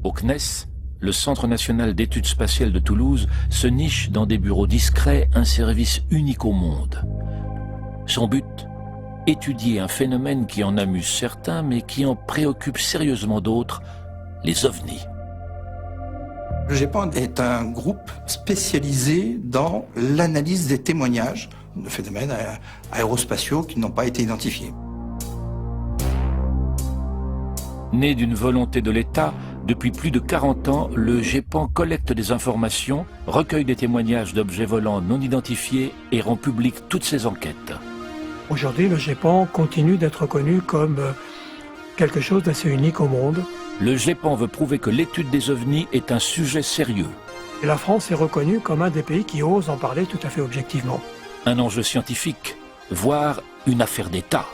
Au CNES, le Centre national d'études spatiales de Toulouse se niche dans des bureaux discrets, un service unique au monde. Son but, étudier un phénomène qui en amuse certains, mais qui en préoccupe sérieusement d'autres, les ovnis. Le GEPAN est un groupe spécialisé dans l'analyse des témoignages de phénomènes aérospatiaux qui n'ont pas été identifiés. Né d'une volonté de l'État, depuis plus de 40 ans, le GEPAN collecte des informations, recueille des témoignages d'objets volants non identifiés et rend publiques toutes ses enquêtes. Aujourd'hui, le GEPAN continue d'être reconnu comme quelque chose d'assez unique au monde. Le GEPAN veut prouver que l'étude des ovnis est un sujet sérieux. Et la France est reconnue comme un des pays qui ose en parler tout à fait objectivement. Un enjeu scientifique, voire une affaire d'État.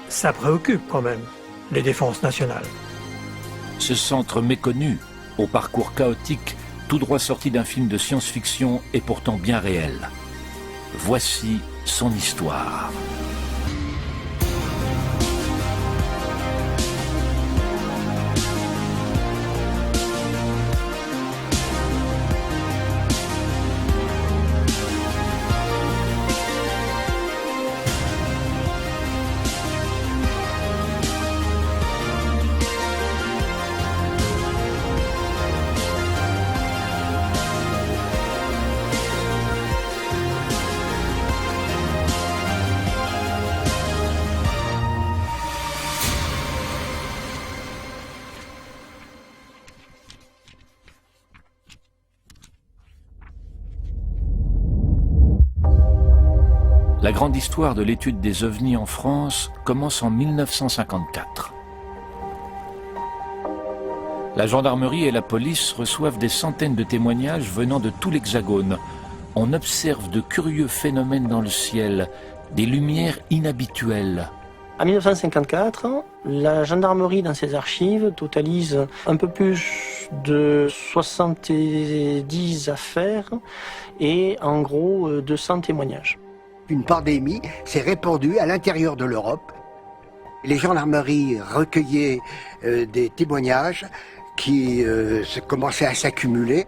Ça préoccupe quand même les défenses nationales. Ce centre méconnu, au parcours chaotique, tout droit sorti d'un film de science-fiction et pourtant bien réel. Voici son histoire. La grande histoire de l'étude des ovnis en France commence en 1954. La gendarmerie et la police reçoivent des centaines de témoignages venant de tout l'Hexagone. On observe de curieux phénomènes dans le ciel, des lumières inhabituelles. En 1954, la gendarmerie dans ses archives totalise un peu plus de 70 affaires et en gros 200 témoignages. Une pandémie s'est répandue à l'intérieur de l'Europe. Les gendarmeries recueillaient des témoignages qui commençaient à s'accumuler.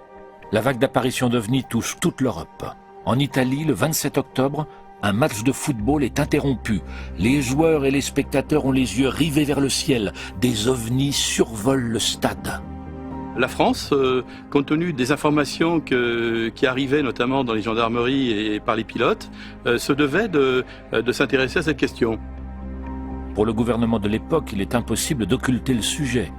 La vague d'apparition d'ovnis touche toute l'Europe. En Italie, le 27 octobre, un match de football est interrompu. Les joueurs et les spectateurs ont les yeux rivés vers le ciel. Des ovnis survolent le stade. La France, compte tenu des informations qui arrivaient notamment dans les gendarmeries et par les pilotes, se devait de s'intéresser à cette question. Pour le gouvernement de l'époque, il est impossible d'occulter le sujet.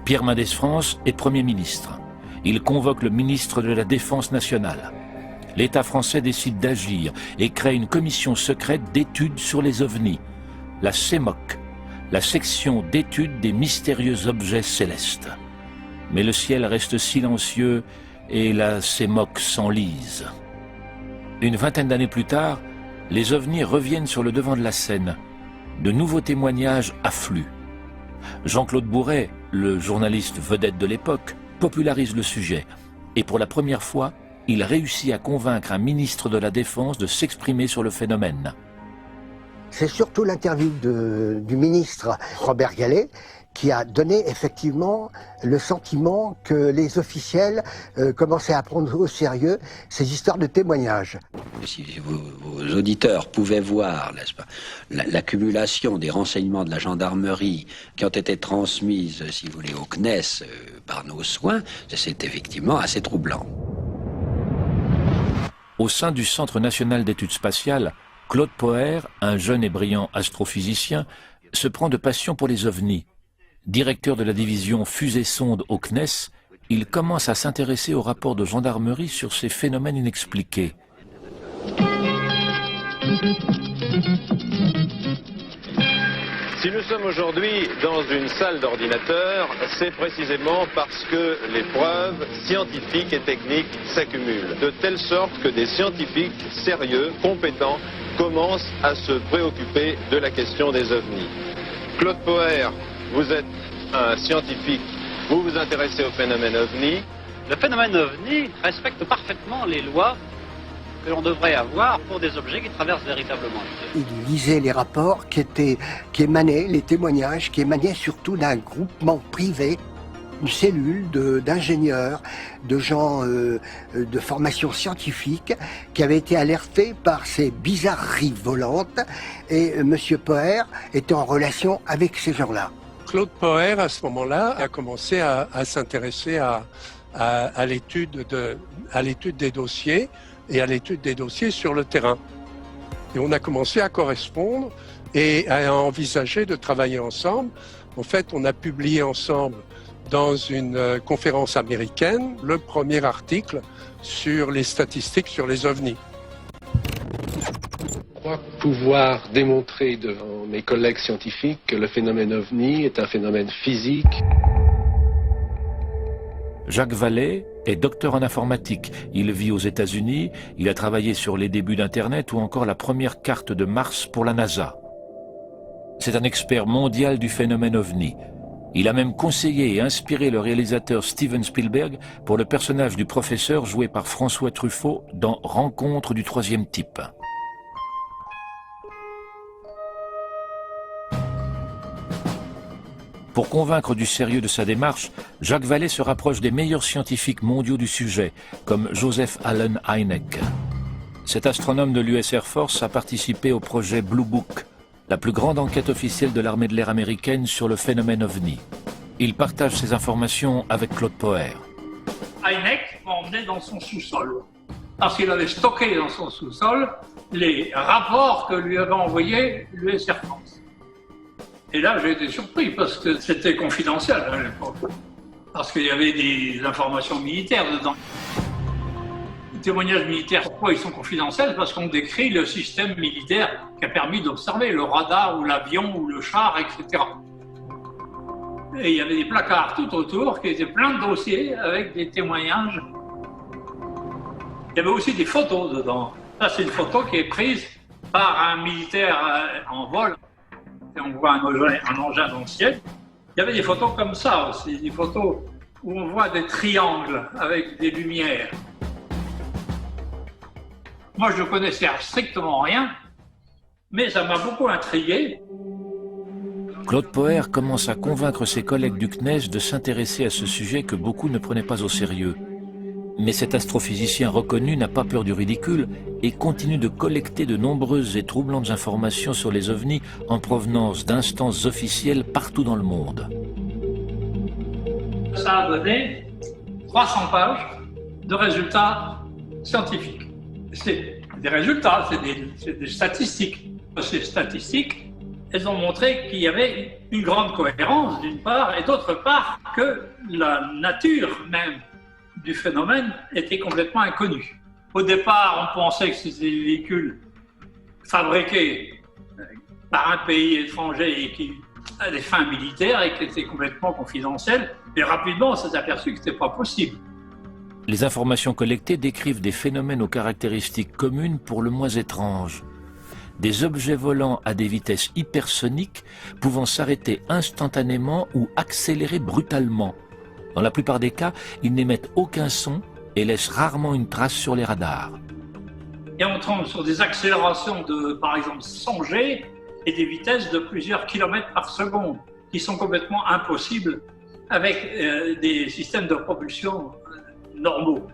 Pierre Mendès France est Premier ministre. Il convoque le ministre de la Défense nationale. L'État français décide d'agir et crée une commission secrète d'études sur les ovnis, la CEMOC, la section d'études des mystérieux objets célestes. Mais le ciel reste silencieux et la CEMOC s'enlise. Une vingtaine d'années plus tard, les ovnis reviennent sur le devant de la scène. De nouveaux témoignages affluent. Jean-Claude Bourret, le journaliste vedette de l'époque, popularise le sujet. Et pour la première fois, il réussit à convaincre un ministre de la Défense de s'exprimer sur le phénomène. C'est surtout l'interview du ministre Robert Gallet qui a donné effectivement le sentiment que les officiels commençaient à prendre au sérieux ces histoires de témoignages. Si vos auditeurs pouvaient voir, n'est-ce pas, l'accumulation des renseignements de la gendarmerie qui ont été transmises, si vous voulez, au CNES par nos soins, c'est effectivement assez troublant. Au sein du Centre national d'études spatiales, Claude Poher, un jeune et brillant astrophysicien, se prend de passion pour les ovnis. Directeur de la division fusée-sonde au CNES, il commence à s'intéresser aux rapports de gendarmerie sur ces phénomènes inexpliqués. Si nous sommes aujourd'hui dans une salle d'ordinateur, c'est précisément parce que les preuves scientifiques et techniques s'accumulent, de telle sorte que des scientifiques sérieux, compétents, commencent à se préoccuper de la question des ovnis. Claude Poher, vous êtes un scientifique, vous vous intéressez au phénomène ovni. Le phénomène ovni respecte parfaitement les lois que l'on devrait avoir pour des objets qui traversent véritablement le ciel. Il lisait les rapports qui émanaient, les témoignages qui émanaient surtout d'un groupement privé. une cellule d'ingénieurs, de gens de formation scientifique qui avaient été alertés par ces bizarreries volantes et M. Poher était en relation avec ces gens-là. Claude Poher, à ce moment-là, a commencé à s'intéresser à l'étude des dossiers et à l'étude des dossiers sur le terrain. Et on a commencé à correspondre et à envisager de travailler ensemble. En fait, on a publié ensemble dans une conférence américaine le premier article sur les statistiques sur les ovnis. Je crois pouvoir démontrer devant mes collègues scientifiques que le phénomène ovni est un phénomène physique. Jacques Vallée est docteur en informatique. Il vit aux États-Unis, il a travaillé sur les débuts d'Internet ou encore la première carte de Mars pour la NASA. C'est un expert mondial du phénomène ovni. Il a même conseillé et inspiré le réalisateur Steven Spielberg pour le personnage du professeur joué par François Truffaut dans Rencontre du troisième type. Pour convaincre du sérieux de sa démarche, Jacques Vallée se rapproche des meilleurs scientifiques mondiaux du sujet, comme Joseph Allen Hynek. Cet astronome de l'US Air Force a participé au projet Blue Book, la plus grande enquête officielle de l'armée de l'air américaine sur le phénomène ovni. Il partage ses informations avec Claude Poher. Hynek m'a emmené dans son sous-sol, parce qu'il avait stocké dans son sous-sol les rapports que lui avait envoyés l'US Air Force. Et là, j'ai été surpris parce que c'était confidentiel à l'époque. Parce qu'il y avait des informations militaires dedans. Les témoignages militaires, pourquoi ils sont confidentiels? Parce qu'on décrit le système militaire qui a permis d'observer le radar ou l'avion ou le char, etc. Et il y avait des placards tout autour qui étaient pleins de dossiers avec des témoignages. Il y avait aussi des photos dedans. Ça, c'est une photo qui est prise par un militaire en vol. Et on voit un engin dans le ciel. Il y avait des photos comme ça aussi, des photos où on voit des triangles avec des lumières. Moi, je ne connaissais strictement rien, mais ça m'a beaucoup intrigué. Claude Poher commence à convaincre ses collègues du CNES de s'intéresser à ce sujet que beaucoup ne prenaient pas au sérieux. Mais cet astrophysicien reconnu n'a pas peur du ridicule et continue de collecter de nombreuses et troublantes informations sur les ovnis en provenance d'instances officielles partout dans le monde. Ça a donné 300 pages de résultats scientifiques. C'est des résultats, c'est des statistiques. Ces statistiques, elles ont montré qu'il y avait une grande cohérence d'une part et d'autre part que la nature même du phénomène était complètement inconnu. Au départ, on pensait que c'était des véhicules fabriqués par un pays étranger et qui a des fins militaires et qui étaient complètement confidentiels. Et rapidement, on s'est aperçu que ce n'était pas possible. Les informations collectées décrivent des phénomènes aux caractéristiques communes pour le moins étranges. Des objets volants à des vitesses hypersoniques pouvant s'arrêter instantanément ou accélérer brutalement. Dans la plupart des cas, ils n'émettent aucun son et laissent rarement une trace sur les radars. Et on tombe sur des accélérations de, par exemple, 100 G et des vitesses de plusieurs kilomètres par seconde, qui sont complètement impossibles avec des systèmes de propulsion normaux.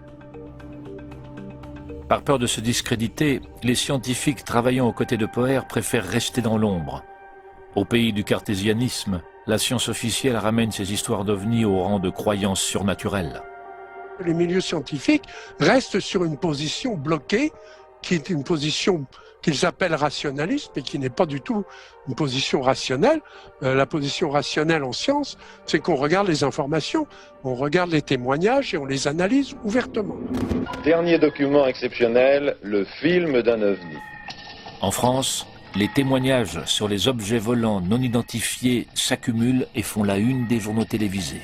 Par peur de se discréditer, les scientifiques travaillant aux côtés de Poher préfèrent rester dans l'ombre. Au pays du cartésianisme, la science officielle ramène ces histoires d'ovnis au rang de croyances surnaturelles. Les milieux scientifiques restent sur une position bloquée, qui est une position qu'ils appellent rationaliste, mais qui n'est pas du tout une position rationnelle. La position rationnelle en science, c'est qu'on regarde les informations, on regarde les témoignages et on les analyse ouvertement. Dernier document exceptionnel, le film d'un ovni. En France, les témoignages sur les objets volants non identifiés s'accumulent et font la une des journaux télévisés.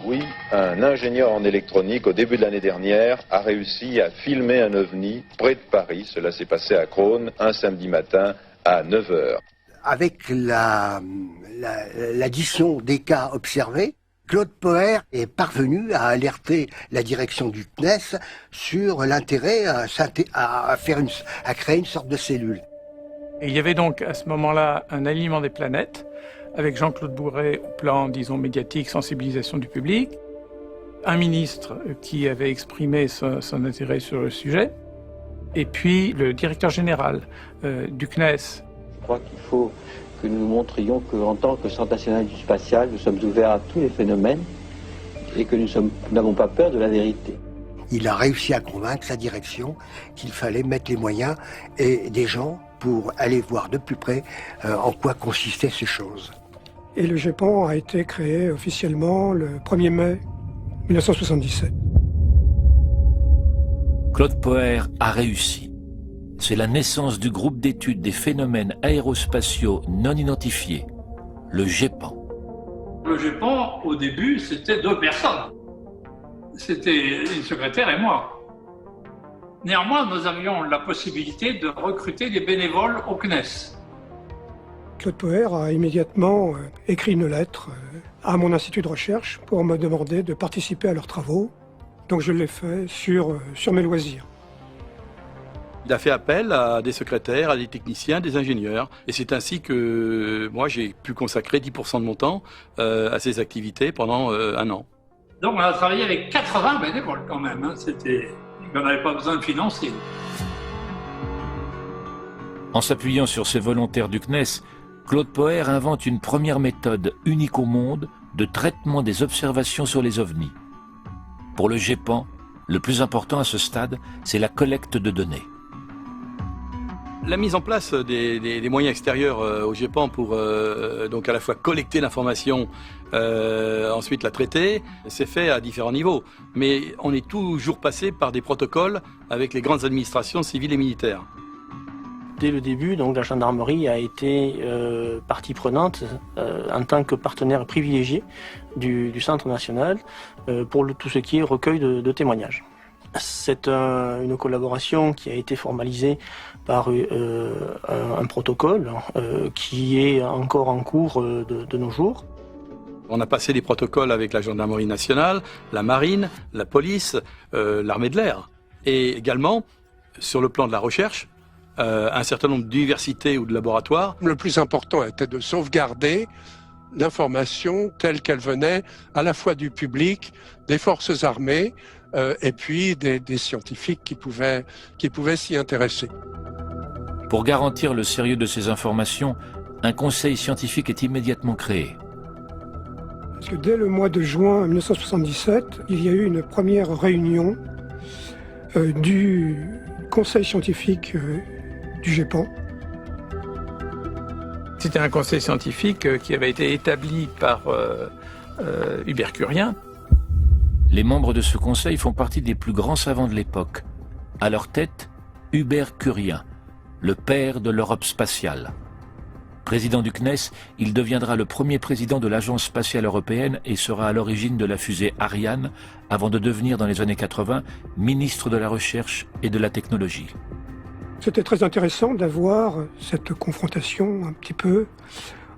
Oui, un ingénieur en électronique, au début de l'année dernière, a réussi à filmer un ovni près de Paris. Cela s'est passé à Crosne, un samedi matin à 9h. Avec l'addition des cas observés, Claude Poher est parvenu à alerter la direction du CNES sur l'intérêt à créer une sorte de cellule. Et il y avait donc à ce moment-là un alignement des planètes avec Jean-Claude Bourret au plan, disons, médiatique, sensibilisation du public, un ministre qui avait exprimé son intérêt sur le sujet, et puis le directeur général du CNES. Je crois qu'il faut que nous montrions qu'en tant que Centre national du spatial, nous sommes ouverts à tous les phénomènes et que nous n'avons pas peur de la vérité. Il a réussi à convaincre sa direction qu'il fallait mettre les moyens et des gens pour aller voir de plus près en quoi consistaient ces choses. Et le GEPAN a été créé officiellement le 1er mai 1977. Claude Poher a réussi. C'est la naissance du groupe d'études des phénomènes aérospatiaux non identifiés, le GEPAN. Le GEPAN, au début, c'était 2 personnes. C'était une secrétaire et moi. Néanmoins, nous avions la possibilité de recruter des bénévoles au CNES. Claude Poher a immédiatement écrit une lettre à mon institut de recherche pour me demander de participer à leurs travaux. Donc je l'ai fait sur mes loisirs. Il a fait appel à des secrétaires, à des techniciens, des ingénieurs. Et c'est ainsi que moi, j'ai pu consacrer 10% de mon temps à ces activités pendant 1 an. Donc on a travaillé avec 80 bénévoles quand même. On n'avait pas besoin de financer. En s'appuyant sur ces volontaires du CNES, Claude Poher invente une première méthode unique au monde de traitement des observations sur les ovnis. Pour le GEPAN, le plus important à ce stade, c'est la collecte de données. La mise en place des moyens extérieurs au GEPAN pour donc à la fois collecter l'information, ensuite la traiter, c'est fait à différents niveaux. Mais on est toujours passé par des protocoles avec les grandes administrations civiles et militaires. Dès le début, donc, la gendarmerie a été partie prenante en tant que partenaire privilégié du Centre national pour tout ce qui est recueil de témoignages. C'est une collaboration qui a été formalisée par un protocole qui est encore en cours de nos jours. On a passé des protocoles avec la gendarmerie nationale, la marine, la police, l'armée de l'air. Et également, sur le plan de la recherche, un certain nombre d'universités ou de laboratoires. Le plus important était de sauvegarder l'information telle qu'elle venait à la fois du public, des forces armées et puis des scientifiques qui pouvaient s'y intéresser. Pour garantir le sérieux de ces informations, un conseil scientifique est immédiatement créé. Parce que dès le mois de juin 1977, il y a eu une première réunion du conseil scientifique du GEPAN. C'était un conseil scientifique qui avait été établi par Hubert Curien. Les membres de ce conseil font partie des plus grands savants de l'époque. À leur tête, Hubert Curien, le père de l'Europe spatiale. Président du CNES, il deviendra le premier président de l'Agence spatiale européenne et sera à l'origine de la fusée Ariane, avant de devenir dans les années 80 ministre de la Recherche et de la Technologie. C'était très intéressant d'avoir cette confrontation un petit peu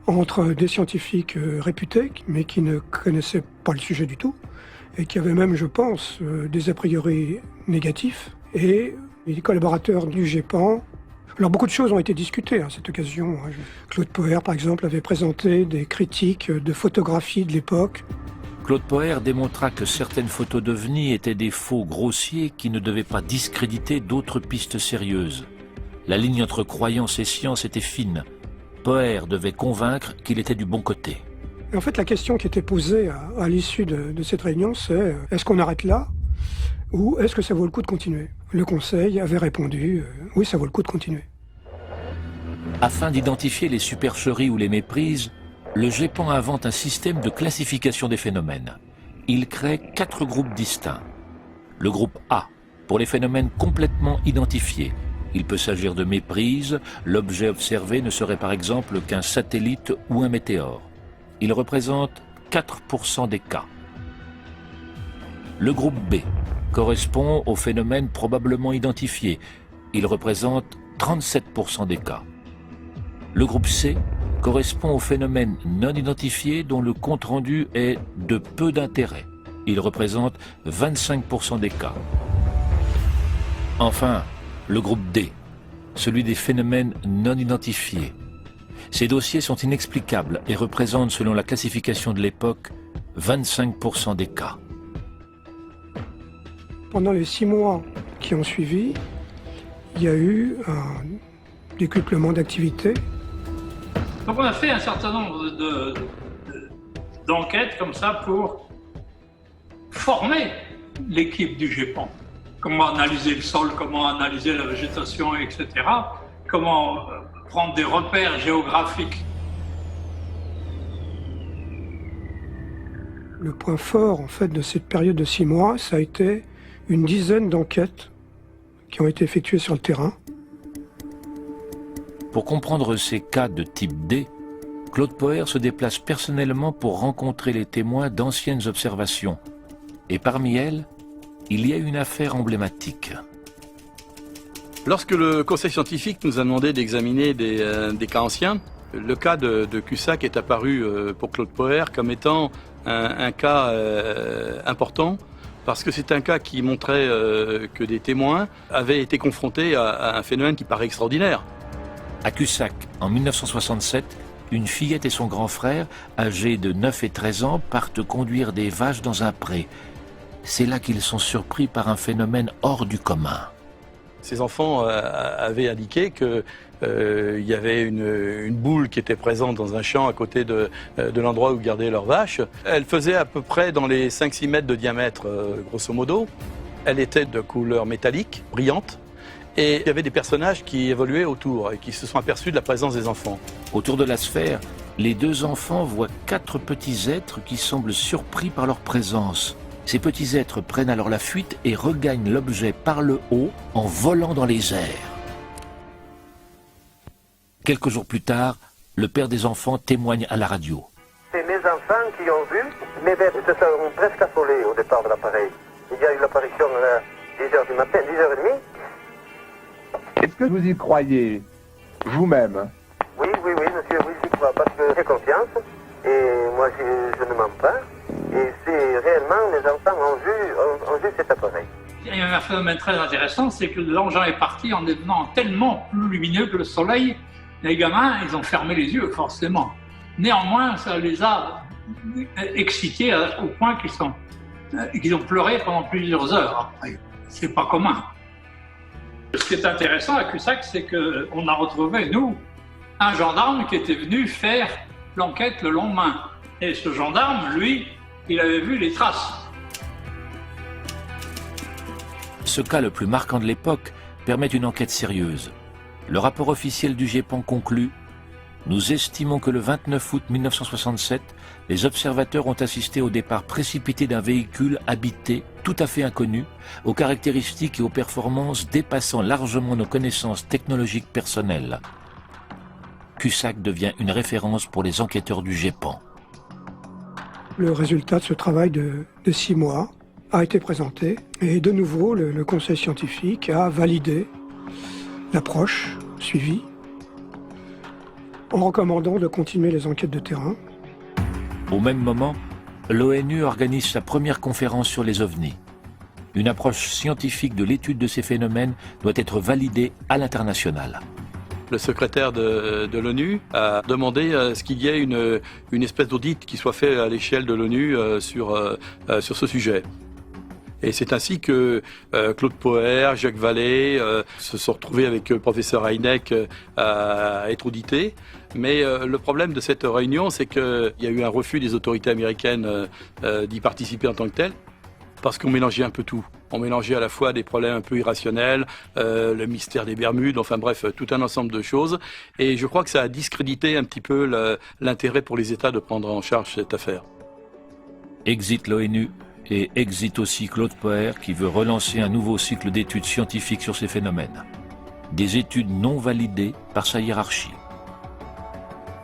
entre des scientifiques réputés, mais qui ne connaissaient pas le sujet du tout, et qui avaient même, je pense, des a priori négatifs, et les collaborateurs du GEPAN. Alors beaucoup de choses ont été discutées à cette occasion. Claude Poher, par exemple, avait présenté des critiques de photographies de l'époque. Claude Poher démontra que certaines photos d'OVNI étaient des faux grossiers qui ne devaient pas discréditer d'autres pistes sérieuses. La ligne entre croyance et science était fine. Poher devait convaincre qu'il était du bon côté. Et en fait, la question qui était posée à l'issue de cette réunion, c'est est-ce qu'on arrête là ou est-ce que ça vaut le coup de continuer? Le conseil avait répondu oui, ça vaut le coup de continuer. Afin d'identifier les supercheries ou les méprises, le GEPAN invente un système de classification des phénomènes. Il crée 4 groupes distincts. Le groupe A, pour les phénomènes complètement identifiés. Il peut s'agir de méprises, l'objet observé ne serait par exemple qu'un satellite ou un météore. Il représente 4% des cas. Le groupe B correspond aux phénomènes probablement identifiés. Il représente 37% des cas. Le groupe C correspond aux phénomènes non identifiés dont le compte-rendu est de peu d'intérêt. Il représente 25% des cas. Enfin, le groupe D, celui des phénomènes non identifiés. Ces dossiers sont inexplicables et représentent, selon la classification de l'époque, 25% des cas. Pendant les 6 mois qui ont suivi, il y a eu un décuplement d'activités. Donc on a fait un certain nombre d'enquêtes comme ça pour former l'équipe du GEPAN. Comment analyser le sol, comment analyser la végétation, etc. Comment prendre des repères géographiques. Le point fort en fait de cette période de 6 mois, ça a été une dizaine d'enquêtes qui ont été effectuées sur le terrain. Pour comprendre ces cas de type D, Claude Poher se déplace personnellement pour rencontrer les témoins d'anciennes observations. Et parmi elles, il y a une affaire emblématique. Lorsque le conseil scientifique nous a demandé d'examiner des cas anciens, le cas de Cussac est apparu pour Claude Poher comme étant un cas important, parce que c'est un cas qui montrait que des témoins avaient été confrontés à un phénomène qui paraît extraordinaire. À Cussac, en 1967, une fillette et son grand frère, âgés de 9 et 13 ans, partent conduire des vaches dans un pré. C'est là qu'ils sont surpris par un phénomène hors du commun. Ces enfants avaient indiqué qu'il y avait une boule qui était présente dans un champ à côté de l'endroit où gardaient leurs vaches. Elle faisait à peu près dans les 5-6 mètres de diamètre, grosso modo. Elle était de couleur métallique, brillante. Et il y avait des personnages qui évoluaient autour et qui se sont aperçus de la présence des enfants. Autour de la sphère, les 2 enfants voient 4 petits êtres qui semblent surpris par leur présence. Ces petits êtres prennent alors la fuite et regagnent l'objet par le haut en volant dans les airs. Quelques jours plus tard, le père des enfants témoigne à la radio. C'est mes enfants qui ont vu, mes bêtes se sont presque affolées au départ de l'appareil. Il y a eu l'apparition à 10h du matin, 10h30. Est-ce que vous y croyez, vous-même? Oui, monsieur, oui, j'y crois, parce que j'ai confiance, et moi je ne mens pas, et c'est réellement, les enfants ont vu cet appareil. Il y a un phénomène très intéressant, c'est que l'engin est parti en devenant tellement plus lumineux que le soleil. Les gamins, ils ont fermé les yeux, forcément. Néanmoins, ça les a excités au point qu'ils ont pleuré pendant plusieurs heures après. C'est pas commun. Ce qui est intéressant à Cussac, c'est qu'on a retrouvé, nous, un gendarme qui était venu faire l'enquête le lendemain. Et ce gendarme, lui, il avait vu les traces. Ce cas le plus marquant de l'époque permet une enquête sérieuse. Le rapport officiel du GEPAN conclut « Nous estimons que le 29 août 1967, les observateurs ont assisté au départ précipité d'un véhicule habité, tout à fait inconnu, aux caractéristiques et aux performances dépassant largement nos connaissances technologiques personnelles. » Cussac devient une référence pour les enquêteurs du GEPAN. Le résultat de ce travail de 6 mois a été présenté et de nouveau le conseil scientifique a validé l'approche suivie en recommandant de continuer les enquêtes de terrain. Au même moment, l'ONU organise sa première conférence sur les ovnis. Une approche scientifique de l'étude de ces phénomènes doit être validée à l'international. Le secrétaire de l'ONU a demandé à ce qu'il y ait une espèce d'audit qui soit fait à l'échelle de l'ONU sur ce sujet. Et c'est ainsi que Claude Poher, Jacques Vallée se sont retrouvés avec le professeur Heineck à être audités. Mais le problème de cette réunion, c'est qu'il y a eu un refus des autorités américaines d'y participer en tant que tel, parce qu'on mélangeait un peu tout. On mélangeait à la fois des problèmes un peu irrationnels, le mystère des Bermudes, enfin bref, tout un ensemble de choses. Et je crois que ça a discrédité un petit peu l'intérêt pour les États de prendre en charge cette affaire. Exit l'ONU. Et exit aussi Claude Poher qui veut relancer un nouveau cycle d'études scientifiques sur ces phénomènes. Des études non validées par sa hiérarchie.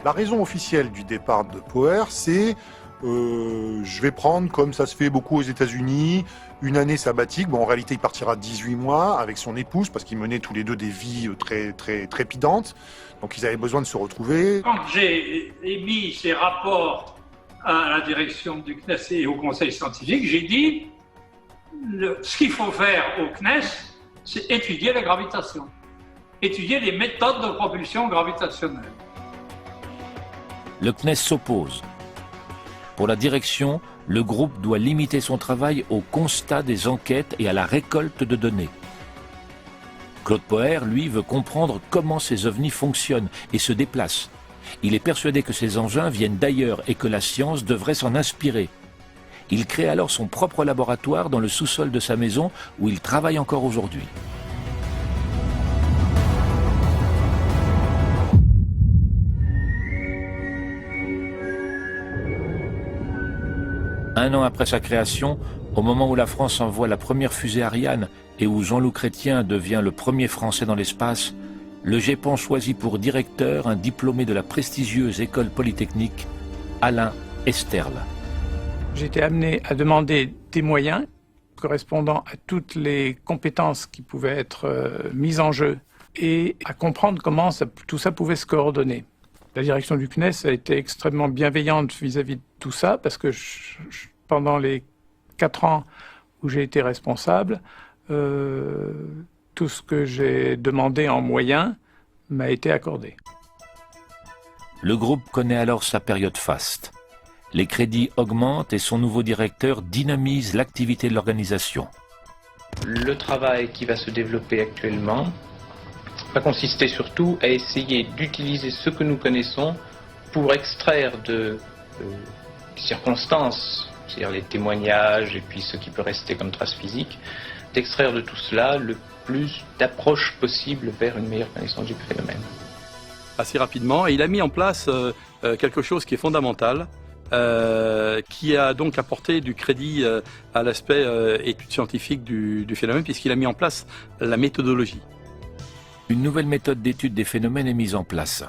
La raison officielle du départ de Poher, c'est je vais prendre, comme ça se fait beaucoup aux États-Unis, une année sabbatique. Bon, en réalité, il partira 18 mois avec son épouse parce qu'ils menaient tous les deux des vies très, très trépidantes. Donc, ils avaient besoin de se retrouver. Quand j'ai émis ces rapports à la direction du CNES et au conseil scientifique, j'ai dit ce qu'il faut faire au CNES, c'est étudier la gravitation, étudier les méthodes de propulsion gravitationnelle. Le CNES s'oppose. Pour la direction, le groupe doit limiter son travail au constat des enquêtes et à la récolte de données. Claude Poher, lui, veut comprendre comment ces ovnis fonctionnent et se déplacent. Il est persuadé que ces engins viennent d'ailleurs et que la science devrait s'en inspirer. Il crée alors son propre laboratoire dans le sous-sol de sa maison où il travaille encore aujourd'hui. Un an après sa création, au moment où la France envoie la première fusée Ariane et où Jean-Loup Chrétien devient le premier Français dans l'espace, le GEPAN choisit pour directeur un diplômé de la prestigieuse école polytechnique, Alain Esterle. J'ai été amené à demander des moyens correspondant à toutes les compétences qui pouvaient être mises en jeu et à comprendre comment tout ça pouvait se coordonner. La direction du CNES a été extrêmement bienveillante vis-à-vis de tout ça parce que pendant les 4 ans où j'ai été responsable, tout ce que j'ai demandé en moyens m'a été accordé. Le groupe connaît alors sa période faste. Les crédits augmentent et son nouveau directeur dynamise l'activité de l'organisation. Le travail qui va se développer actuellement va consister surtout à essayer d'utiliser ce que nous connaissons pour extraire de circonstances, c'est-à-dire les témoignages et puis ce qui peut rester comme trace physique, d'extraire de tout cela le plus d'approche possible vers une meilleure connaissance du phénomène. Assez rapidement, et il a mis en place quelque chose qui est fondamental, qui a donc apporté du crédit à l'aspect étude scientifique du phénomène, puisqu'il a mis en place la méthodologie. Une nouvelle méthode d'étude des phénomènes est mise en place.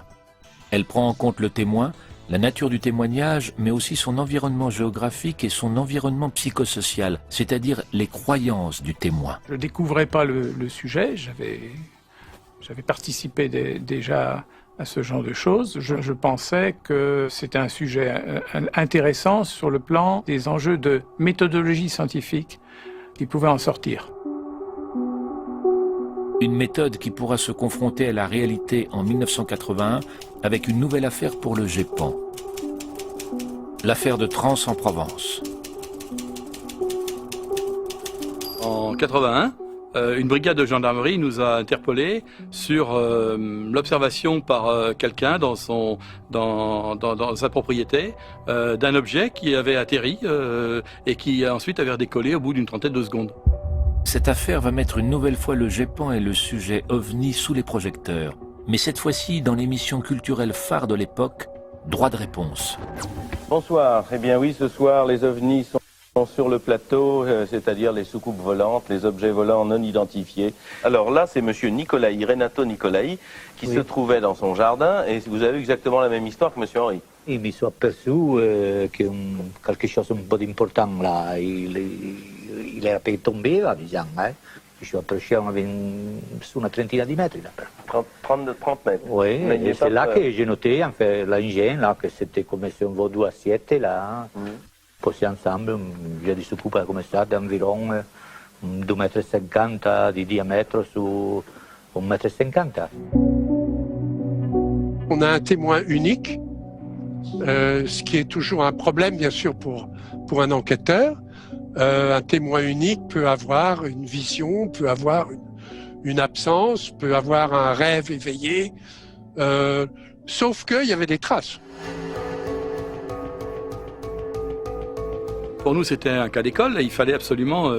Elle prend en compte le témoin, la nature du témoignage, mais aussi son environnement géographique et son environnement psychosocial, c'est-à-dire les croyances du témoin. Je ne découvrais pas le sujet, j'avais participé déjà à ce genre de choses. Je pensais que c'était un sujet intéressant sur le plan des enjeux de méthodologie scientifique qui pouvaient en sortir. Une méthode qui pourra se confronter à la réalité en 1981 avec une nouvelle affaire pour le GEPAN. L'affaire de Trans en Provence. En 81, une brigade de gendarmerie nous a interpellés sur l'observation par quelqu'un dans sa propriété d'un objet qui avait atterri et qui ensuite avait redécollé au bout d'une trentaine de secondes. Cette affaire va mettre une nouvelle fois le GEPAN et le sujet OVNI sous les projecteurs. Mais cette fois-ci dans l'émission culturelle phare de l'époque, Droit de réponse. Bonsoir. Eh bien oui, ce soir, les OVNIs sont sur le plateau, c'est-à-dire les soucoupes volantes, les objets volants non identifiés. Alors là, c'est monsieur Nicolaï, Renato Nicolaï, qui se trouvait dans son jardin, et vous avez exactement la même histoire que monsieur Henri. Il me suis aperçu que quelque chose un peu d'important là, il est fait tomber, disons. Je suis approché sur une trentaine de mètres. 30 mètres. Oui, et c'est là que j'ai noté en fait, l'engin, là, que c'était comme si on vaut 2 assiettes là, posées ensemble. J'ai des soucoupes comme ça d'environ 2,50 m de diamètre sur 1,50 m. On a un témoin unique, ce qui est toujours un problème, bien sûr, pour un enquêteur. Un témoin unique peut avoir une vision, peut avoir une absence, peut avoir un rêve éveillé, sauf qu'il y avait des traces. Pour nous, c'était un cas d'école et il fallait absolument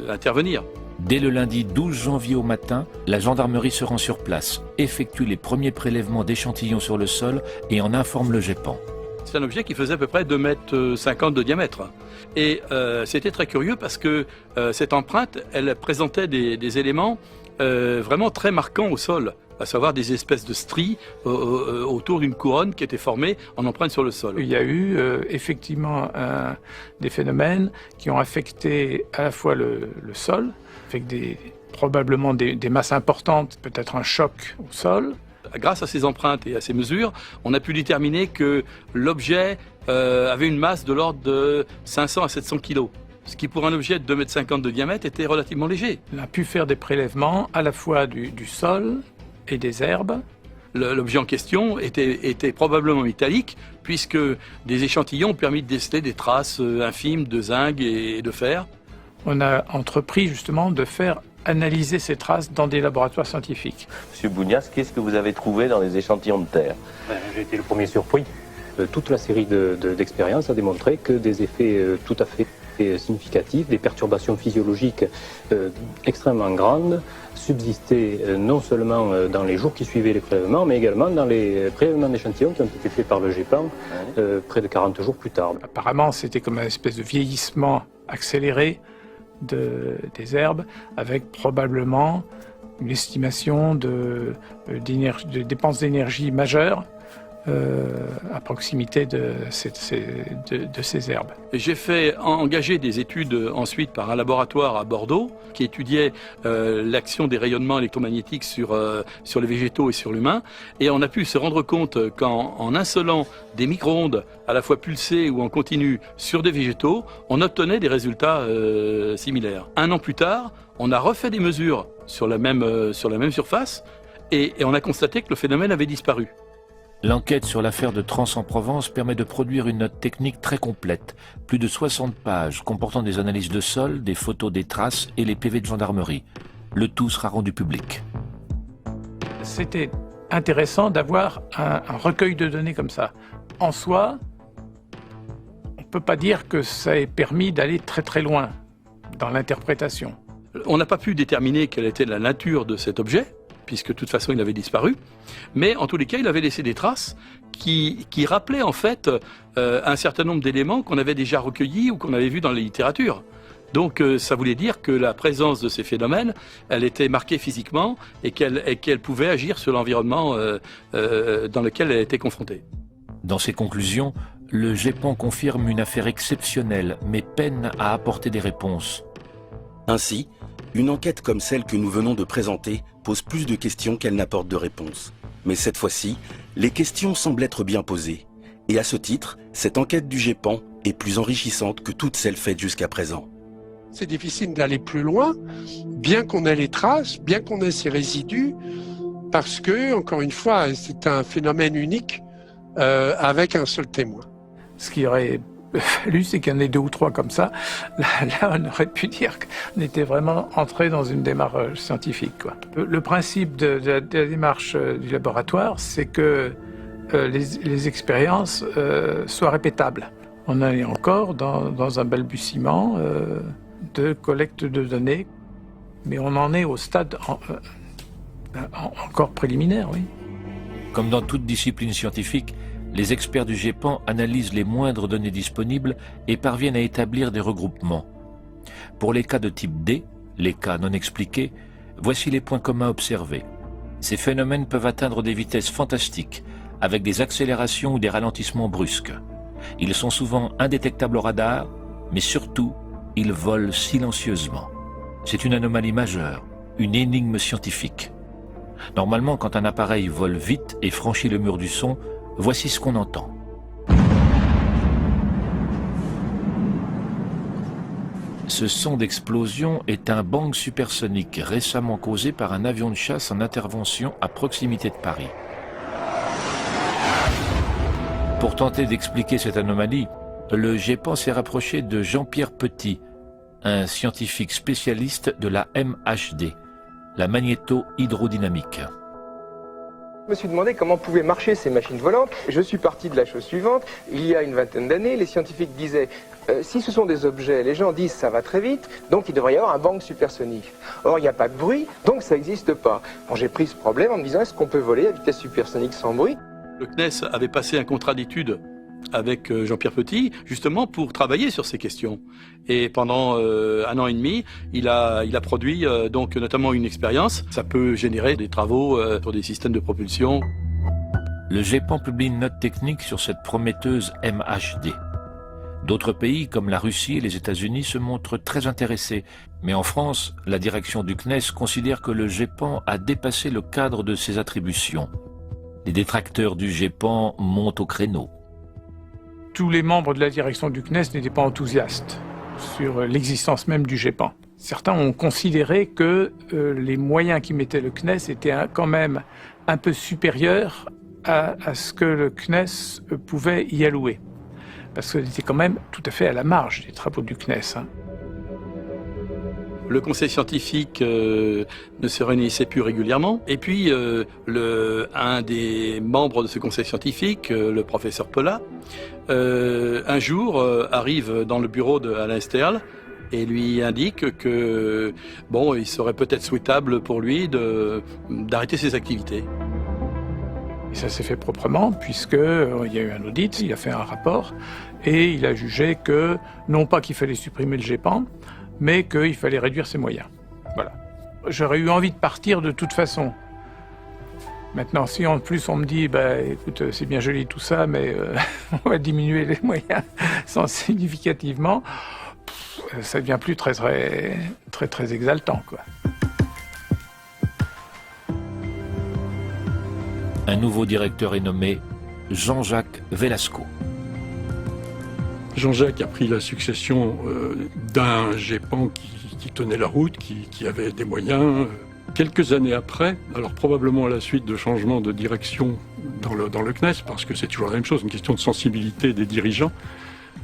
intervenir. Dès le lundi 12 janvier au matin, la gendarmerie se rend sur place, effectue les premiers prélèvements d'échantillons sur le sol et en informe le GEPAN. C'est un objet qui faisait à peu près 2,50 m de diamètre. Et c'était très curieux parce que cette empreinte, elle présentait des éléments vraiment très marquants au sol, à savoir des espèces de stries autour d'une couronne qui était formée en empreinte sur le sol. Il y a eu effectivement des phénomènes qui ont affecté à la fois le sol, avec probablement des masses importantes, peut-être un choc au sol. Grâce à ces empreintes et à ces mesures, on a pu déterminer que l'objet avait une masse de l'ordre de 500 à 700 kg. Ce qui pour un objet de 2,50 m de diamètre était relativement léger. On a pu faire des prélèvements à la fois du sol et des herbes l'objet en question était probablement métallique, puisque des échantillons ont permis de déceler des traces infimes de zinc et de fer. On a entrepris justement de faire analyser ces traces dans des laboratoires scientifiques. Monsieur Bougnas, qu'est-ce que vous avez trouvé dans les échantillons de terre? J'ai été le premier surpris. Toute la série d'expériences a démontré que des effets tout à fait significatifs, des perturbations physiologiques extrêmement grandes, subsistaient non seulement dans les jours qui suivaient les prélèvements, mais également dans les prélèvements d'échantillons qui ont été faits par le GEPAN près de 40 jours plus tard. Apparemment, c'était comme une espèce de vieillissement accéléré des herbes, avec probablement une estimation de dépenses d'énergie majeures à proximité de ces herbes. J'ai fait engager des études ensuite par un laboratoire à Bordeaux qui étudiait l'action des rayonnements électromagnétiques sur les végétaux et sur l'humain. Et on a pu se rendre compte qu'en insolant des micro-ondes à la fois pulsées ou en continu sur des végétaux, on obtenait des résultats similaires. 1 an plus tard, on a refait des mesures sur la même surface et on a constaté que le phénomène avait disparu. L'enquête sur l'affaire de Trans-en-Provence permet de produire une note technique très complète, plus de 60 pages comportant des analyses de sol, des photos des traces et les PV de gendarmerie. Le tout sera rendu public. C'était intéressant d'avoir un recueil de données comme ça. En soi, on ne peut pas dire que ça ait permis d'aller très très loin dans l'interprétation. On n'a pas pu déterminer quelle était la nature de cet objet, puisque de toute façon il avait disparu, mais en tous les cas il avait laissé des traces qui rappelaient en fait un certain nombre d'éléments qu'on avait déjà recueillis ou qu'on avait vus dans la littérature. Donc ça voulait dire que la présence de ces phénomènes, elle était marquée physiquement et qu'elle pouvait agir sur l'environnement dans lequel elle était confrontée. Dans ses conclusions, le GEPAN confirme une affaire exceptionnelle, mais peine à apporter des réponses. Ainsi, une enquête comme celle que nous venons de présenter pose plus de questions qu'elle n'apporte de réponses. Mais cette fois-ci, les questions semblent être bien posées. Et à ce titre, cette enquête du GEPAN est plus enrichissante que toutes celles faites jusqu'à présent. C'est difficile d'aller plus loin, bien qu'on ait les traces, bien qu'on ait ces résidus, parce que, encore une fois, c'est un phénomène unique avec un seul témoin. Ce qui aurait fallu, c'est qu'il y en ait 2 ou 3 comme ça. Là, on aurait pu dire qu'on était vraiment entré dans une démarche scientifique, quoi. Le principe de la démarche du laboratoire, c'est que les expériences soient répétables. On est encore dans un balbutiement de collecte de données, mais on en est au stade encore préliminaire, oui. Comme dans toute discipline scientifique, les experts du GEPAN analysent les moindres données disponibles et parviennent à établir des regroupements. Pour les cas de type D, les cas non expliqués, voici les points communs observés. Ces phénomènes peuvent atteindre des vitesses fantastiques, avec des accélérations ou des ralentissements brusques. Ils sont souvent indétectables au radar, mais surtout, ils volent silencieusement. C'est une anomalie majeure, une énigme scientifique. Normalement, quand un appareil vole vite et franchit le mur du son, voici ce qu'on entend. Ce son d'explosion est un bang supersonique récemment causé par un avion de chasse en intervention à proximité de Paris. Pour tenter d'expliquer cette anomalie, le GEPAN s'est rapproché de Jean-Pierre Petit, un scientifique spécialiste de la MHD, la magnéto-hydrodynamique. Je me suis demandé comment pouvaient marcher ces machines volantes. Je suis parti de la chose suivante. Il y a une vingtaine d'années, les scientifiques disaient si ce sont des objets, les gens disent ça va très vite, donc il devrait y avoir un bang supersonique. Or, il n'y a pas de bruit, donc ça n'existe pas. Bon, j'ai pris ce problème en me disant est-ce qu'on peut voler à vitesse supersonique sans bruit? Le CNES avait passé un contrat d'études avec Jean-Pierre Petit, justement pour travailler sur ces questions. Et pendant 1 an et demi, il a produit donc notamment une expérience. Ça peut générer des travaux sur des systèmes de propulsion. Le GEPAN publie une note technique sur cette prometteuse MHD. D'autres pays, comme la Russie et les États-Unis, se montrent très intéressés. Mais en France, la direction du CNES considère que le GEPAN a dépassé le cadre de ses attributions. Les détracteurs du GEPAN montent au créneau. Tous les membres de la direction du CNES n'étaient pas enthousiastes sur l'existence même du GEPAN. Certains ont considéré que les moyens qu'y mettait le CNES étaient quand même un peu supérieurs à ce que le CNES pouvait y allouer. Parce qu'il était quand même tout à fait à la marge des travaux du CNES. Le conseil scientifique ne se réunissait plus régulièrement. Et puis, un des membres de ce conseil scientifique, le professeur Pelat, un jour arrive dans le bureau d'Alain Sterle et lui indique que, bon, il serait peut-être souhaitable pour lui d'arrêter ses activités. Et ça s'est fait proprement, puisqu'il y a eu un audit, il a fait un rapport, et il a jugé que, non pas qu'il fallait supprimer le GEPAN, mais qu'il fallait réduire ses moyens. Voilà. J'aurais eu envie de partir de toute façon. Maintenant, si en plus on me dit, écoute, c'est bien joli tout ça, mais on va diminuer les moyens significativement, ça devient plus très exaltant, quoi. Un nouveau directeur est nommé Jean-Jacques Velasco. Jean-Jacques a pris la succession d'un GEPAN qui tenait la route, qui avait des moyens. Quelques années après, alors probablement à la suite de changements de direction dans le CNES, parce que c'est toujours la même chose, une question de sensibilité des dirigeants,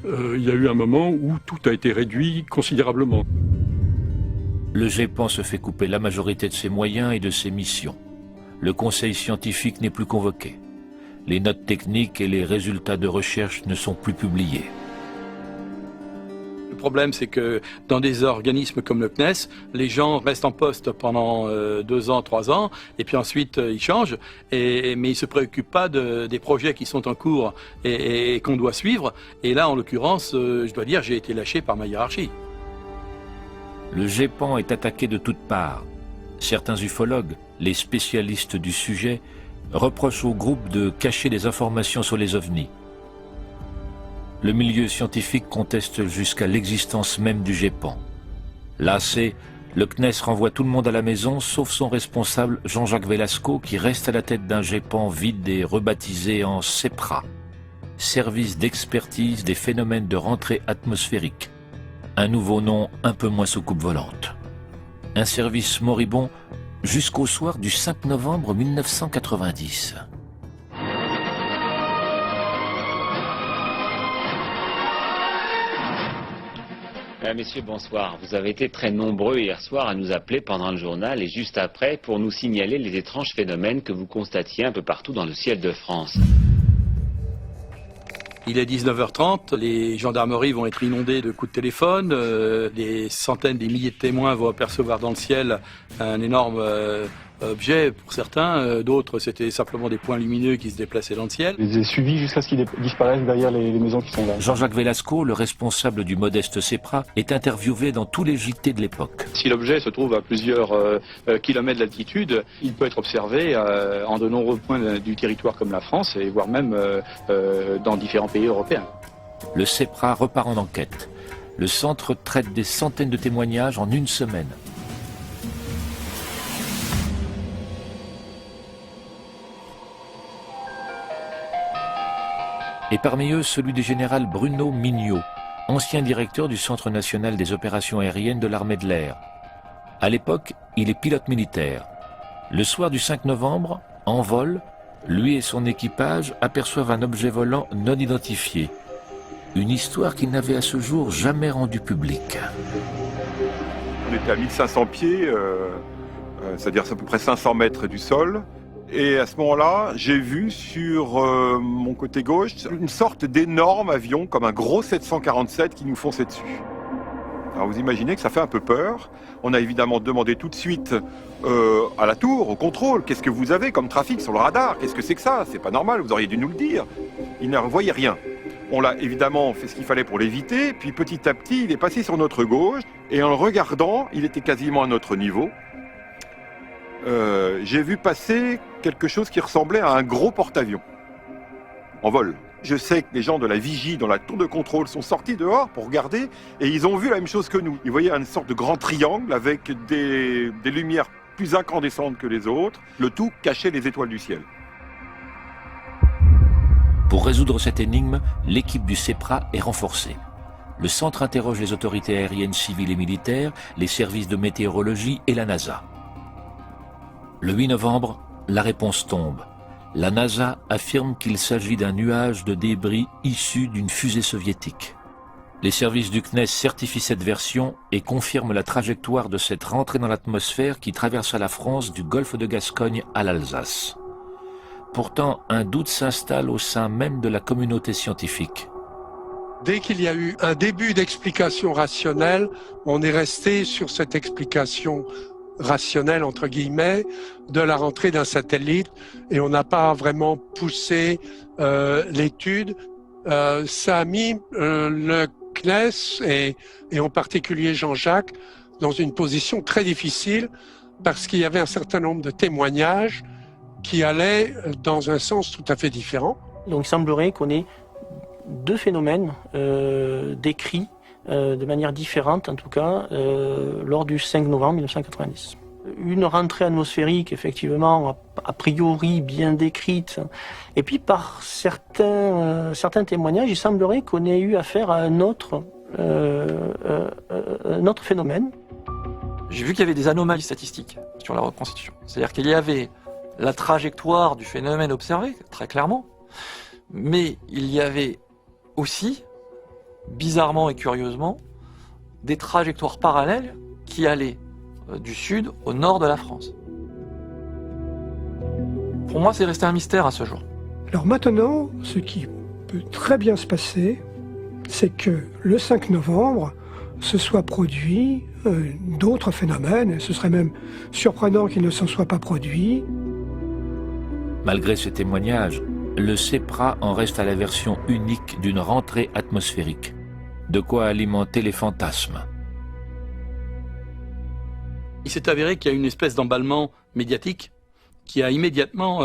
il y a eu un moment où tout a été réduit considérablement. Le GEPAN se fait couper la majorité de ses moyens et de ses missions. Le conseil scientifique n'est plus convoqué. Les notes techniques et les résultats de recherche ne sont plus publiés. Le problème, c'est que dans des organismes comme le CNES, les gens restent en poste pendant 2 ans, 3 ans, et puis ensuite ils changent, mais ils ne se préoccupent pas des projets qui sont en cours et qu'on doit suivre. Et là, en l'occurrence, je dois dire, j'ai été lâché par ma hiérarchie. Le GEPAN est attaqué de toutes parts. Certains ufologues, les spécialistes du sujet, reprochent au groupe de cacher des informations sur les ovnis. Le milieu scientifique conteste jusqu'à l'existence même du GEPAN. Lassé, le CNES renvoie tout le monde à la maison, sauf son responsable Jean-Jacques Velasco, qui reste à la tête d'un GEPAN vide et rebaptisé en SEPRA, Service d'expertise des phénomènes de rentrée atmosphérique. Un nouveau nom un peu moins soucoupe volante. Un service moribond jusqu'au soir du 5 novembre 1990. Messieurs, bonsoir. Vous avez été très nombreux hier soir à nous appeler pendant le journal et juste après pour nous signaler les étranges phénomènes que vous constatiez un peu partout dans le ciel de France. Il est 19h30, les gendarmeries vont être inondées de coups de téléphone, des centaines, des milliers de témoins vont apercevoir dans le ciel un énorme objet pour certains, d'autres c'était simplement des points lumineux qui se déplaçaient dans le ciel. Ils étaient suivis jusqu'à ce qu'ils disparaissent derrière les maisons qui sont là. Jean-Jacques Velasco, le responsable du modeste SEPRA, est interviewé dans tous les JT de l'époque. Si l'objet se trouve à plusieurs kilomètres d'altitude, il peut être observé en de nombreux points du territoire comme la France, et voire même dans différents pays européens. Le SEPRA repart en enquête. Le centre traite des centaines de témoignages en une semaine. Et parmi eux, celui du général Bruno Mignot, ancien directeur du Centre national des opérations aériennes de l'armée de l'air. À l'époque, il est pilote militaire. Le soir du 5 novembre, en vol, lui et son équipage aperçoivent un objet volant non identifié. Une histoire qu'il n'avait à ce jour jamais rendue publique. On était à 1500 pieds, c'est-à-dire à peu près 500 mètres du sol. Et à ce moment-là, j'ai vu sur mon côté gauche une sorte d'énorme avion, comme un gros 747 qui nous fonçait dessus. Alors vous imaginez que ça fait un peu peur. On a évidemment demandé tout de suite à la tour, au contrôle, qu'est-ce que vous avez comme trafic sur le radar? Qu'est-ce que c'est que ça? C'est pas normal, vous auriez dû nous le dire. Ils ne voyaient rien. On l'a évidemment fait ce qu'il fallait pour l'éviter, puis petit à petit, il est passé sur notre gauche, et en le regardant, il était quasiment à notre niveau. J'ai vu passer quelque chose qui ressemblait à un gros porte-avions en vol. Je sais que les gens de la vigie dans la tour de contrôle sont sortis dehors pour regarder et ils ont vu la même chose que nous. Ils voyaient une sorte de grand triangle avec des lumières plus incandescentes que les autres. Le tout cachait les étoiles du ciel. Pour résoudre cette énigme, l'équipe du SEPRA est renforcée. le centre interroge les autorités aériennes civiles et militaires, les services de météorologie et la NASA. Le 8 novembre, la réponse tombe. La NASA affirme qu'il s'agit d'un nuage de débris issu d'une fusée soviétique. Les services du CNES certifient cette version et confirment la trajectoire de cette rentrée dans l'atmosphère qui traversa la France du golfe de Gascogne à l'Alsace. Pourtant, un doute s'installe au sein même de la communauté scientifique. Dès qu'il y a eu un début d'explication rationnelle, on est resté sur cette explication rationnelle, entre guillemets, de la rentrée d'un satellite et on n'a pas vraiment poussé l'étude. Ça a mis le CNES et en particulier Jean-Jacques dans une position très difficile parce qu'il y avait un certain nombre de témoignages qui allaient dans un sens tout à fait différent. Donc il semblerait qu'on ait deux phénomènes décrits de manière différente, en tout cas, lors du 5 novembre 1990. Une rentrée atmosphérique, effectivement, a priori bien décrite, et puis par certains témoignages, il semblerait qu'on ait eu affaire à un autre phénomène. J'ai vu qu'il y avait des anomalies statistiques sur la reconstitution. C'est-à-dire qu'il y avait la trajectoire du phénomène observé, très clairement, mais il y avait aussi, bizarrement et curieusement, des trajectoires parallèles qui allaient du sud au nord de la France. Pour moi, c'est resté un mystère à ce jour. Alors maintenant, ce qui peut très bien se passer, c'est que le 5 novembre, se soient produits d'autres phénomènes. Ce serait même surprenant qu'ils ne s'en soient pas produits. Malgré ces témoignages, le CEPRA en reste à la version unique d'une rentrée atmosphérique. De quoi alimenter les fantasmes. Il s'est avéré qu'il y a une espèce d'emballement médiatique qui a immédiatement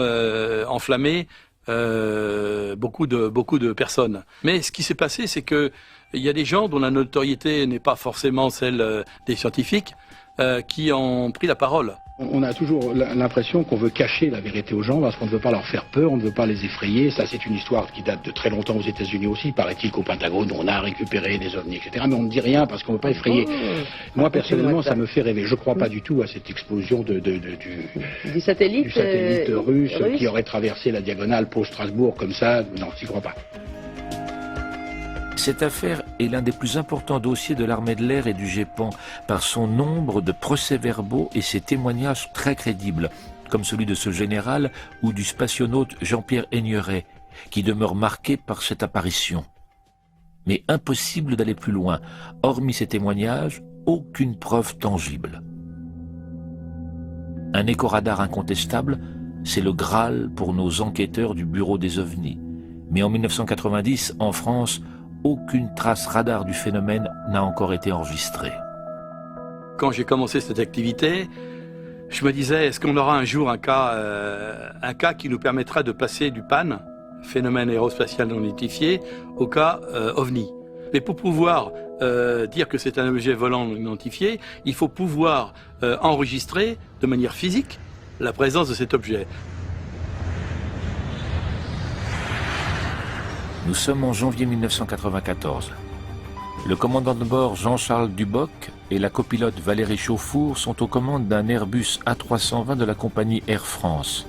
enflammé beaucoup de personnes. Mais ce qui s'est passé, c'est que il y a des gens dont la notoriété n'est pas forcément celle des scientifiques qui ont pris la parole. On a toujours l'impression qu'on veut cacher la vérité aux gens parce qu'on ne veut pas leur faire peur, on ne veut pas les effrayer. Ça, c'est une histoire qui date de très longtemps aux États-Unis aussi. Paraît-il qu'au Pentagone, on a récupéré des ovnis, etc. Mais on ne dit rien parce qu'on ne veut pas effrayer. Moi, personnellement, ça me fait rêver. Je ne crois pas du tout à cette explosion du satellite russe qui aurait traversé la diagonale Pau-Strasbourg comme ça. Non, j'y crois pas. Cette affaire est l'un des plus importants dossiers de l'armée de l'air et du GEPAN par son nombre de procès-verbaux et ses témoignages très crédibles, comme celui de ce général ou du spationaute Jean-Pierre Aigneret, qui demeure marqué par cette apparition. Mais impossible d'aller plus loin. Hormis ces témoignages, aucune preuve tangible. Un écoradar incontestable, c'est le Graal pour nos enquêteurs du Bureau des OVNIs. Mais en 1990, en France, aucune trace radar du phénomène n'a encore été enregistrée. Quand j'ai commencé cette activité, je me disais, est-ce qu'on aura un jour un cas qui nous permettra de passer du PAN, phénomène aérospatial non identifié, au cas OVNI. Mais pour pouvoir dire que c'est un objet volant non identifié, il faut pouvoir enregistrer de manière physique la présence de cet objet. Nous sommes en janvier 1994. Le commandant de bord Jean-Charles Duboc et la copilote Valérie Chauffour sont aux commandes d'un Airbus A320 de la compagnie Air France.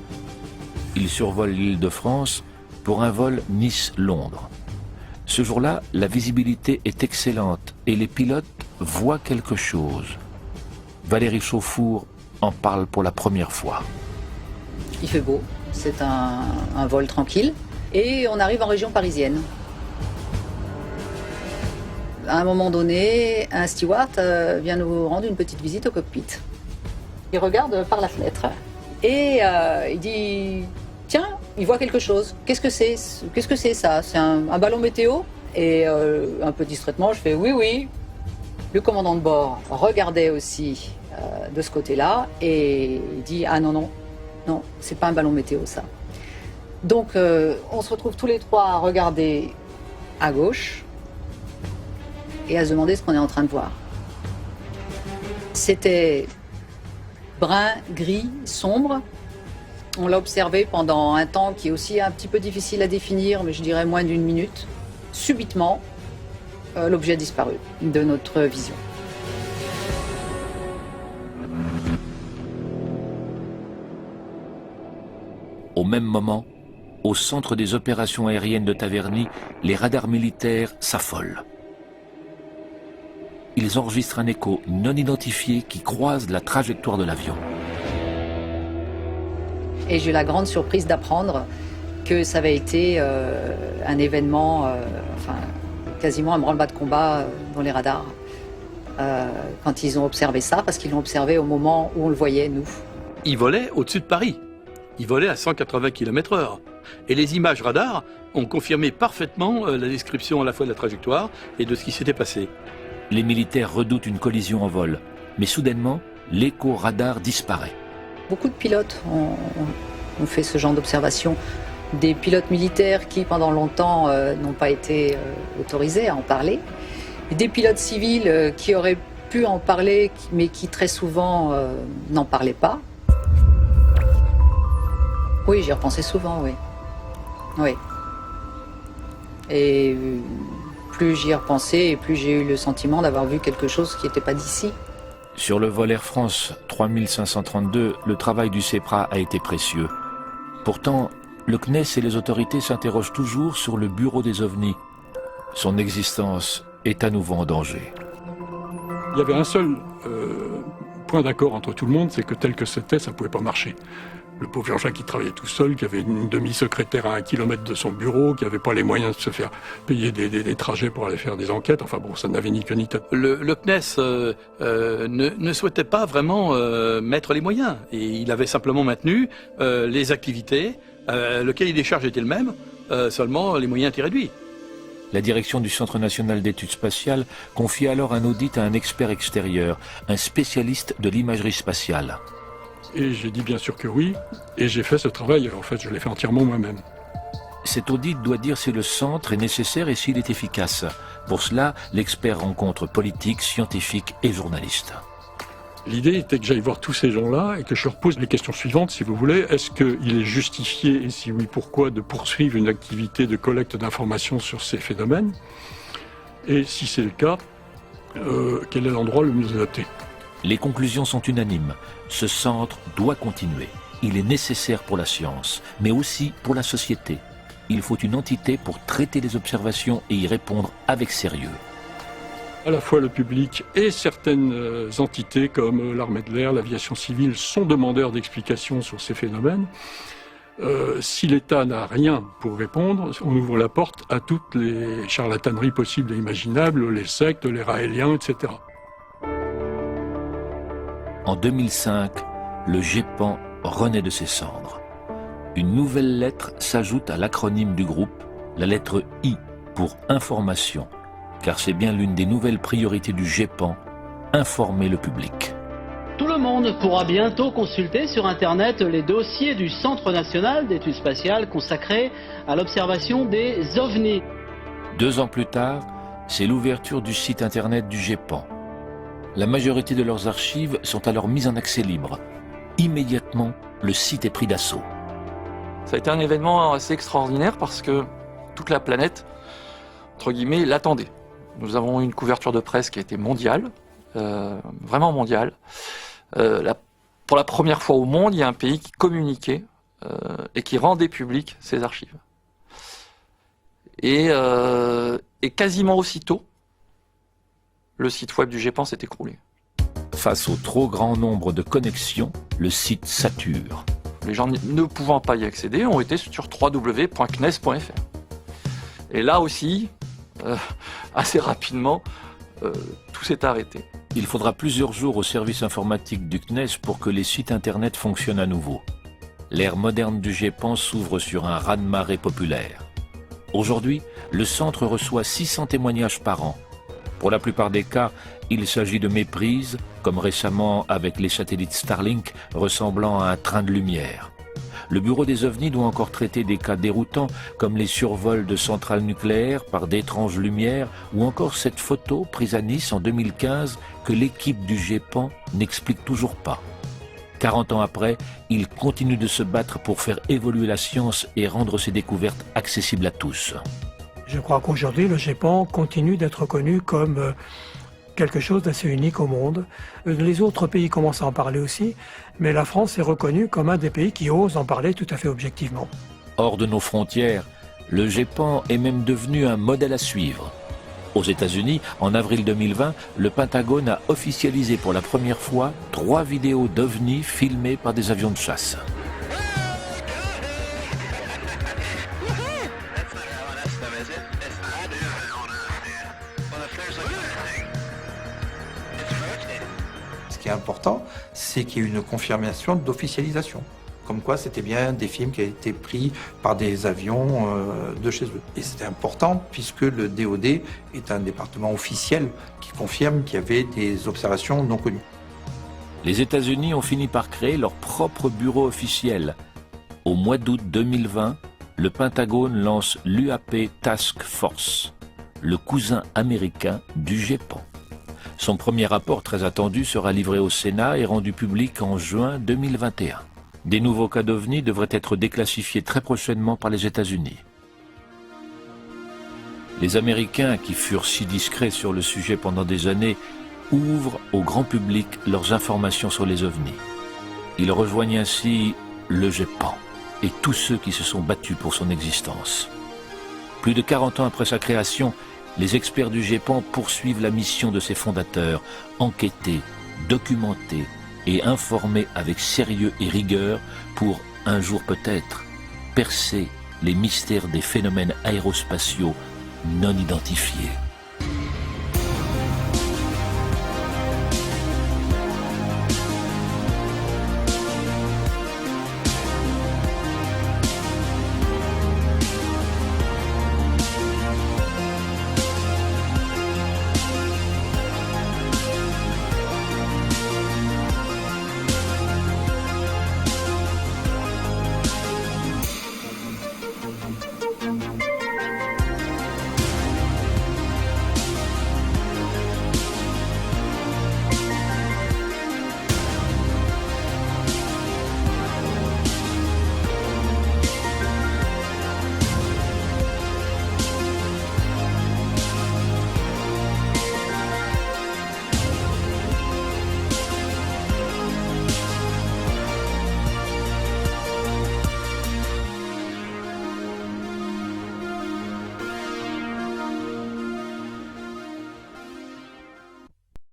Ils survolent l'île de France pour un vol Nice-Londres. Ce jour-là, la visibilité est excellente et les pilotes voient quelque chose. Valérie Chauffour en parle pour la première fois. Il fait beau, c'est un vol tranquille. Et on arrive en région parisienne. À un moment donné, un steward vient nous rendre une petite visite au cockpit. Il regarde par la fenêtre et il dit « Tiens, il voit quelque chose. Qu'est-ce que c'est ? Qu'est-ce que c'est ça ? C'est un ballon météo ?» Et un peu distraitement, je fais « Oui, oui. » Le commandant de bord regardait aussi de ce côté-là et il dit « Ah non, non, non, c'est pas un ballon météo ça. » Donc, on se retrouve tous les trois à regarder à gauche et à se demander ce qu'on est en train de voir. C'était brun, gris, sombre. On l'a observé pendant un temps qui est aussi un petit peu difficile à définir, mais je dirais moins d'une minute. Subitement, l'objet a disparu de notre vision. Au même moment, au centre des opérations aériennes de Taverny, les radars militaires s'affolent. Ils enregistrent un écho non identifié qui croise la trajectoire de l'avion. Et j'ai eu la grande surprise d'apprendre que ça avait été un événement, quasiment un branle-bas de combat dans les radars. Quand ils ont observé ça, parce qu'ils l'ont observé au moment où on le voyait, nous. Il volait au-dessus de Paris. Il volait à 180 km/h. Et les images radars ont confirmé parfaitement la description à la fois de la trajectoire et de ce qui s'était passé. Les militaires redoutent une collision en vol, mais soudainement, l'écho radar disparaît. Beaucoup de pilotes ont fait ce genre d'observation. Des pilotes militaires qui, pendant longtemps, n'ont pas été autorisés à en parler. Des pilotes civils qui auraient pu en parler, mais qui très souvent n'en parlaient pas. Oui, j'y repensais souvent, oui. Oui. Et plus j'y repensais, et plus j'ai eu le sentiment d'avoir vu quelque chose qui n'était pas d'ici. Sur le vol Air France 3532, le travail du CEPRA a été précieux. Pourtant, le CNES et les autorités s'interrogent toujours sur le bureau des ovnis. Son existence est à nouveau en danger. Il y avait un seul point d'accord entre tout le monde, c'est que tel que c'était, ça ne pouvait pas marcher. Le pauvre Jean-Jacques qui travaillait tout seul, qui avait une demi-secrétaire à 1 kilomètre de son bureau, qui n'avait pas les moyens de se faire payer des trajets pour aller faire des enquêtes. Enfin bon, ça n'avait ni queue ni tête. Le CNES ne souhaitait pas vraiment mettre les moyens. Et il avait simplement maintenu les activités. Le cahier des charges était le même, seulement les moyens étaient réduits. La direction du Centre national d'études spatiales confie alors un audit à un expert extérieur, un spécialiste de l'imagerie spatiale. Et j'ai dit bien sûr que oui, et j'ai fait ce travail, en fait je l'ai fait entièrement moi-même. Cet audit doit dire si le centre est nécessaire et s'il est efficace. Pour cela, l'expert rencontre politiques, scientifiques et journalistes. L'idée était que j'aille voir tous ces gens-là et que je leur pose les questions suivantes, si vous voulez. Est-ce qu'il est justifié, et si oui, pourquoi, de poursuivre une activité de collecte d'informations sur ces phénomènes? Et si c'est le cas, quel est l'endroit le mieux adapté? Les conclusions sont unanimes. Ce centre doit continuer. Il est nécessaire pour la science, mais aussi pour la société. Il faut une entité pour traiter les observations et y répondre avec sérieux. À la fois le public et certaines entités comme l'armée de l'air, l'aviation civile sont demandeurs d'explications sur ces phénomènes. Si l'État n'a rien pour répondre, on ouvre la porte à toutes les charlataneries possibles et imaginables, les sectes, les raéliens, etc. En 2005, le GEPAN renaît de ses cendres. Une nouvelle lettre s'ajoute à l'acronyme du groupe, la lettre I pour information, car c'est bien l'une des nouvelles priorités du GEPAN, informer le public. Tout le monde pourra bientôt consulter sur Internet les dossiers du Centre national d'études spatiales consacrés à l'observation des ovnis. 2 ans plus tard, c'est l'ouverture du site Internet du GEPAN. La majorité de leurs archives sont alors mises en accès libre. Immédiatement, le site est pris d'assaut. Ça a été un événement assez extraordinaire parce que toute la planète, entre guillemets, l'attendait. Nous avons eu une couverture de presse qui a été mondiale, vraiment mondiale. Pour la première fois au monde, il y a un pays qui communiquait et qui rendait public ses archives. Et quasiment aussitôt, le site web du GEPAN s'est écroulé. Face au trop grand nombre de connexions, le site sature. Les gens ne pouvant pas y accéder ont été sur www.cnes.fr. Et là aussi, assez rapidement, tout s'est arrêté. Il faudra plusieurs jours au service informatique du CNES pour que les sites internet fonctionnent à nouveau. L'ère moderne du GEPAN s'ouvre sur un raz-de-marée populaire. Aujourd'hui, le centre reçoit 600 témoignages par an. Pour la plupart des cas, il s'agit de méprises, comme récemment avec les satellites Starlink ressemblant à un train de lumière. Le bureau des ovnis doit encore traiter des cas déroutants comme les survols de centrales nucléaires par d'étranges lumières ou encore cette photo prise à Nice en 2015 que l'équipe du GEPAN n'explique toujours pas. 40 ans après, il continue de se battre pour faire évoluer la science et rendre ses découvertes accessibles à tous. Je crois qu'aujourd'hui, le GEPAN continue d'être reconnu comme quelque chose d'assez unique au monde. Les autres pays commencent à en parler aussi, mais la France est reconnue comme un des pays qui ose en parler tout à fait objectivement. Hors de nos frontières, le GEPAN est même devenu un modèle à suivre. Aux États-Unis, en avril 2020, le Pentagone a officialisé pour la première fois 3 vidéos d'OVNI filmées par des avions de chasse. Ce qui est important, c'est qu'il y ait une confirmation d'officialisation. Comme quoi, c'était bien des films qui avaient été pris par des avions de chez eux. Et c'était important puisque le DOD est un département officiel qui confirme qu'il y avait des observations non connues. Les États-Unis ont fini par créer leur propre bureau officiel. Au mois d'août 2020, le Pentagone lance l'UAP Task Force, le cousin américain du GEPAN. Son premier rapport très attendu sera livré au Sénat et rendu public en juin 2021. Des nouveaux cas d'OVNI devraient être déclassifiés très prochainement par les États-Unis. Les Américains, qui furent si discrets sur le sujet pendant des années, ouvrent au grand public leurs informations sur les OVNI. Ils rejoignent ainsi le GEPAN et tous ceux qui se sont battus pour son existence. Plus de 40 ans après sa création, les experts du GEPAN poursuivent la mission de ses fondateurs, enquêter, documenter et informer avec sérieux et rigueur pour, un jour peut-être, percer les mystères des phénomènes aérospatiaux non identifiés.